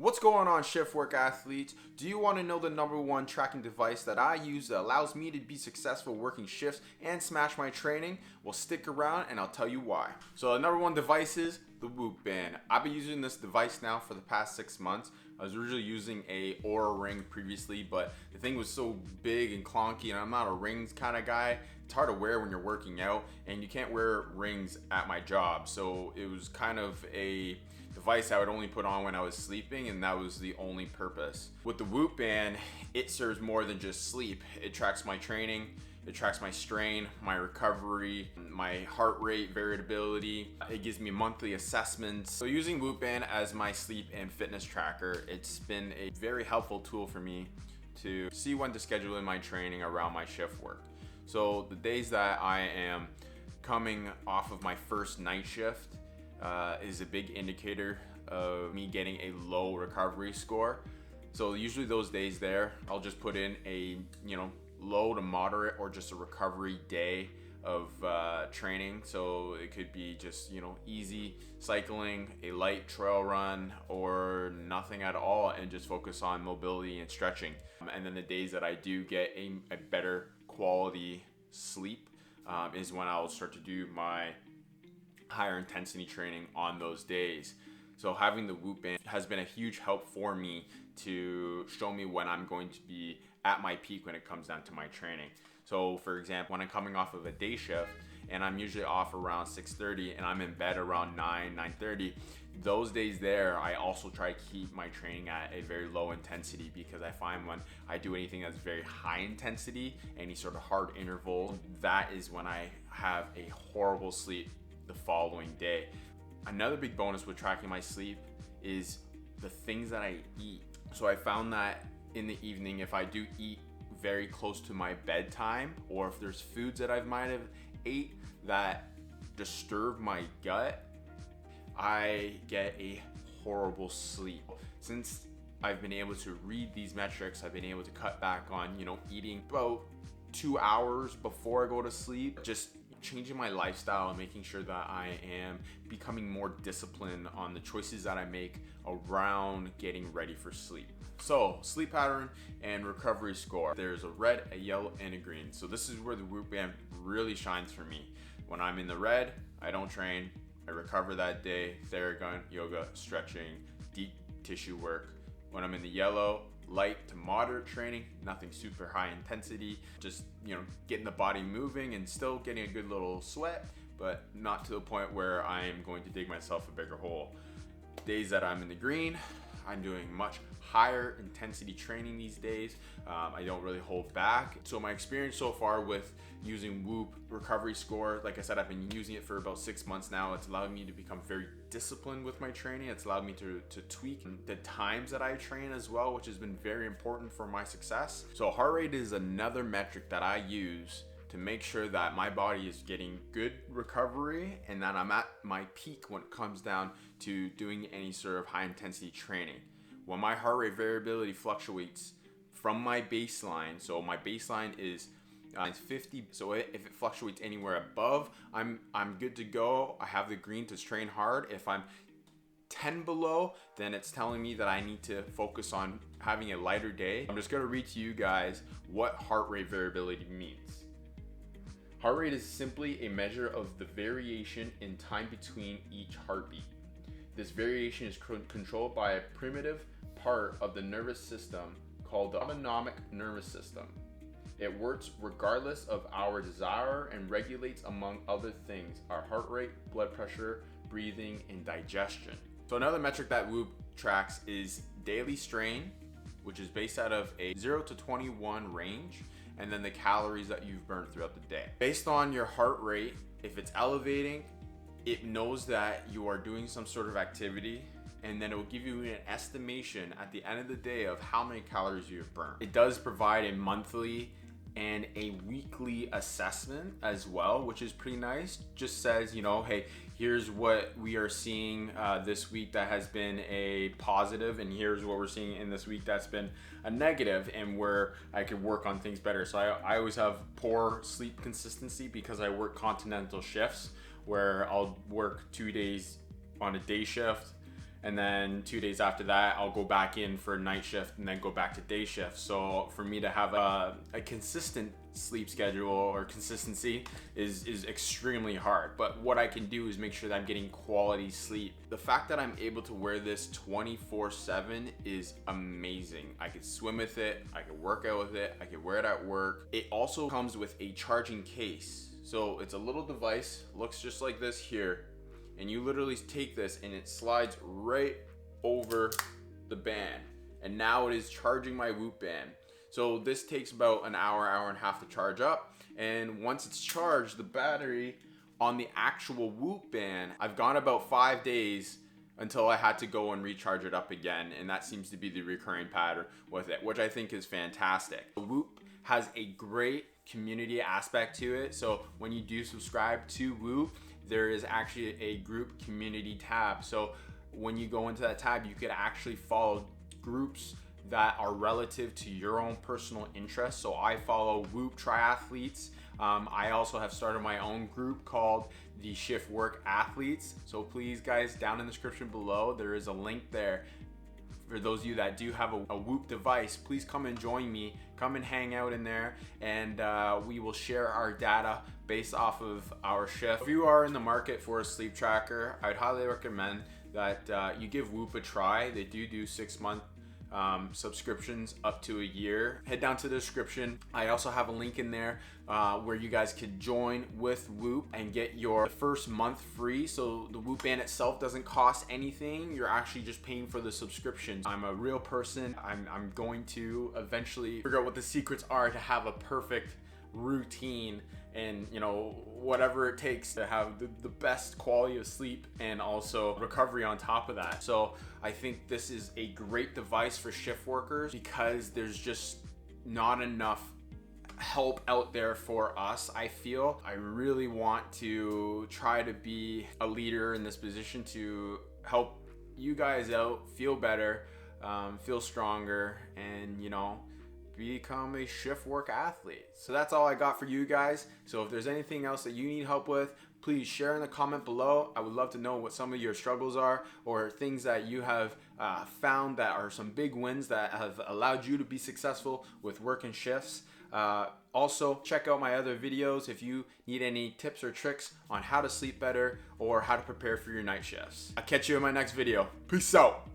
What's going on, Shiftwork athletes? Do you want to know the number one tracking device that I use that allows me to be successful working shifts and smash my training? Well, stick around and I'll tell you why. So the number one device is the Woop band. I've been using this device now for the past 6 months. I was originally using a Aura ring previously, but the thing was so big and clunky, and I'm not a rings kind of guy. It's hard to wear when you're working out, and you can't wear rings at my job. So it was kind of a device I would only put on when I was sleeping, and that was the only purpose. With the Woop band, it serves more than just sleep. It tracks my training, it tracks my strain, my recovery, my heart rate variability. It gives me monthly assessments. So using Woop band as my sleep and fitness tracker, it's been a very helpful tool for me to see when to schedule in my training around my shift work. So the days that I am coming off of my first night shift is a big indicator of me getting a low recovery score. So usually those days there, I'll just put in a low to moderate or just a recovery day of training. So it could be just easy cycling, a light trail run, or nothing at all, and just focus on mobility and stretching. And then the days that I do get a better quality sleep is when I'll start to do my higher intensity training on those days. So having the Woop band has been a huge help for me to show me when I'm going to be at my peak when it comes down to my training. So for example, when I'm coming off of a day shift and I'm usually off around 6:30 and I'm in bed around 9:30, those days there I also try to keep my training at a very low intensity, because I find when I do anything that's very high intensity, any sort of hard interval, that is when I have a horrible sleep the following day. Another big bonus with tracking my sleep is the things that I eat. So I found that in the evening, if I do eat very close to my bedtime, or if there's foods that I might have ate that disturb my gut, I get a horrible sleep. Since I've been able to read these metrics, I've been able to cut back on eating about 2 hours before I go to sleep, just changing my lifestyle and making sure that I am becoming more disciplined on the choices that I make around getting ready for sleep. So sleep pattern and recovery score. There's a red, a yellow, and a green. So this is where the Woop band really shines for me. When I'm in the red, I don't train. I recover that day, Theragun, yoga, stretching, deep tissue work. When I'm in the yellow, light to moderate training, nothing super high intensity, just getting the body moving and still getting a good little sweat, but not to the point where I am going to dig myself a bigger hole. Days that I'm in the green, I'm doing much higher intensity training these days. I don't really hold back. So my experience so far with using Woop recovery score, like I said, I've been using it for about 6 months now. It's allowed me to become very disciplined with my training. It's allowed me to tweak the times that I train as well, which has been very important for my success. So heart rate is another metric that I use to make sure that my body is getting good recovery and that I'm at my peak when it comes down to doing any sort of high intensity training. When my heart rate variability fluctuates from my baseline, so my baseline is 50, so if it fluctuates anywhere above, I'm good to go. I have the green to train hard. If I'm 10 below, then it's telling me that I need to focus on having a lighter day. I'm just going to read to you guys what heart rate variability means. Heart rate is simply a measure of the variation in time between each heartbeat. This variation is controlled by a primitive part of the nervous system called the autonomic nervous system. It works regardless of our desire and regulates, among other things, our heart rate, blood pressure, breathing, and digestion. So another metric that Woop tracks is daily strain, which is based out of a 0 to 21 range, and then the calories that you've burned throughout the day. Based on your heart rate, if it's elevating, it knows that you are doing some sort of activity, and then it will give you an estimation at the end of the day of how many calories you have burned. It does provide a monthly and a weekly assessment as well, which is pretty nice. Just says, hey, here's what we are seeing this week that has been a positive, and here's what we're seeing in this week that's been a negative, and where I could work on things better. So I always have poor sleep consistency because I work continental shifts where I'll work 2 days on a day shift and then 2 days after that I'll go back in for night shift and then go back to day shift. So for me to have a consistent sleep schedule or consistency is extremely hard, but what I can do is make sure that I'm getting quality sleep. The fact that I'm able to wear this 24/7 is amazing. I could swim with it, I could work out with it, I could wear it at work. It also comes with a charging case, so it's a little device, looks just like this here, and you literally take this and it slides right over the band, and now it is charging my Woop band. So this takes about an hour, hour and a half to charge up, and once it's charged, the battery on the actual Woop band, I've gone about 5 days until I had to go and recharge it up again, and that seems to be the recurring pattern with it, which I think is fantastic. Woop has a great community aspect to it, so when you do subscribe to Woop, there is actually a group community tab. So when you go into that tab, you could actually follow groups that are relative to your own personal interests. So I follow Woop triathletes. I also have started my own group called the Shiftwork athletes. So please guys, down in the description below, there is a link there. For those of you that do have a Woop device, please come and join me. Come and hang out in there, and we will share our data based off of our shift. If you are in the market for a sleep tracker, I'd highly recommend that you give Woop a try. They do 6-month subscriptions up to a year. Head down to the description. I also have a link in there where you guys could join with Woop and get your first month free. So the Woop band itself doesn't cost anything. You're actually just paying for the subscription. I'm a real person. I'm going to eventually figure out what the secrets are to have a perfect routine, and you know, whatever it takes to have the best quality of sleep and also recovery on top of that. So I think this is a great device for shift workers because there's just not enough help out there for us. I feel I really want to try to be a leader in this position to help you guys out, feel better, feel stronger, and you know, become a Shiftwork athlete. So that's all I got for you guys. So if there's anything else that you need help with, please share in the comment below. I would love to know what some of your struggles are, or things that you have found that are some big wins that have allowed you to be successful with working shifts. Also, check out my other videos if you need any tips or tricks on how to sleep better or how to prepare for your night shifts. I'll catch you in my next video. Peace out.